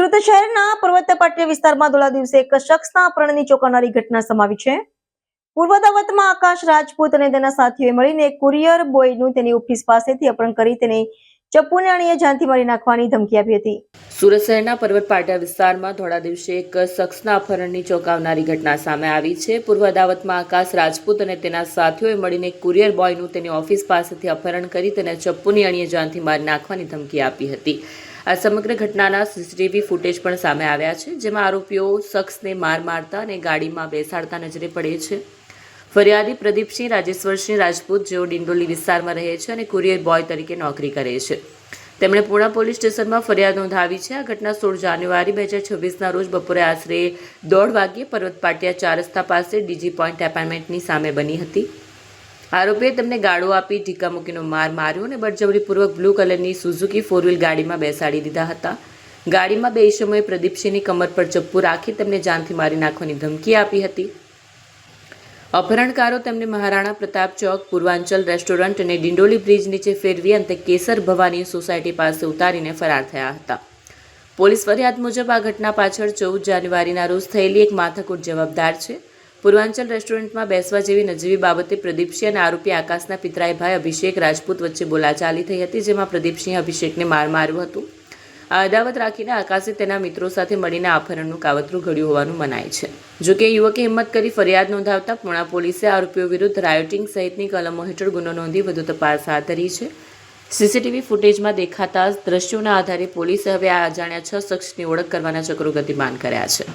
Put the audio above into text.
સુરત શહેરના પર્વત પાટિયા વિસ્તારમાં ધોળા દિવસે એક શખ્સના અપહરણની ચોંકાવનારી ઘટના સમાવી છે. પૂર્વ દાવતમાં આકાશ રાજપૂત અને તેના સાથીઓએ મળીને એક કુરિયર બોયનું તેની ઓફિસ પાસેથી અપહરણ કરી તેને ચપ્પુને અણીએ જાનથી મારી નાખવાની ધમકી આપી હતી. સુરત શહેરના પર્વત પાટિયા વિસ્તારમાં ધોળા દિવસે એક શખ્સના અપહરણની ચોંકાવનારી ઘટના સામે આવી છે. પૂર્વ અદાવતમાં આકાશ રાજપૂત અને તેના સાથીઓએ મળીને એક કુરિયર બોયનું તેની ઓફિસ પાસેથી અપહરણ કરી તેને ચપ્પુની અણીએ જાનથી મારી નાખવાની ધમકી આપી હતી. આ સમગ્ર ઘટનાના સીસીટીવી ફૂટેજ પણ સામે આવ્યા છે, જેમાં આરોપીઓ શખ્સને મારતા અને ગાડીમાં બેસાડતા નજરે પડે છે. ફરિયાદી પ્રદીપસિંહ રાજેશ્વરસિંહ રાજપૂત, જેઓ ડિંડોલી વિસ્તારમાં રહે છે અને કુરિયર બોય તરીકે નોકરી કરે છે, તેમણે પૂણા પોલીસ સ્ટેશનમાં ફરિયાદ નોંધાવી છે. આ ઘટના 16 જાન્યુઆરી 2026ના રોજ બપોરે આશરે 1:30 વાગ્યે પર્વત પાટિયા 4 રસ્તા પાસે ડીજી પોઈન્ટ એપાર્ટમેન્ટની સામે બની હતી. આરોપીએ તેમને ગાળો આપી ઢીકા મૂકીનો માર માર્યો અને બળજબરીપૂર્વક બ્લુ કલરની સુઝુકી 4 વ્હીલ ગાડીમાં બેસાડી દીધા હતા. ગાડીમાં બે ઈસમોએ પ્રદીપસિંહની કમર પર ચપ્પુ રાખી તેમને જાનથી મારી નાખવાની ધમકી આપી હતી. અપહરણકારો તેમને મહારાણા પ્રતાપ ચોક, પૂર્વાંચલ રેસ્ટોરન્ટ અને ડિંડોલી બ્રિજ નીચે ફેરવી અંતે કેસર ભવાની સોસાયટી પાસે ઉતારીને ફરાર થયા હતા. પોલીસ ફરિયાદ મુજબ આ ઘટના પાછળ 14 જાન્યુઆરીના રોજ થયેલી એક માથાકૂટ જવાબદાર છે. પૂર્વાંચલ રેસ્ટોરન્ટમાં બેસવા જેવી નજીવી બાબતે પ્રદીપસિંહ અને આરોપી આકાશના પિતરાઈ ભાઈ અભિષેક રાજપૂત વચ્ચે બોલાચાલી થઈ હતી, જેમાં પ્રદીપસિંહે અભિષેકને માર માર્યો હતો. આ અદાવત રાખીને આકાશે તેના મિત્રો સાથે મળીને અપહરણનું કાવતરું ઘડ્યું હોવાનું મનાય છે. જોકે યુવકે હિંમત કરી ફરિયાદ નોંધાવતા પૂણા પોલીસે આરોપીઓ વિરુદ્ધ રાયોટિંગ સહિતની કલમો હેઠળ ગુનો નોંધી વધુ તપાસ હાથ ધરી છે. સીસીટીવી ફૂટેજમાં દેખાતા દ્રશ્યોના આધારે પોલીસે હવે આ અજાણ્યા 6 શખ્સની ઓળખ કરવાના ચક્રો ગતિમાન કર્યા છે.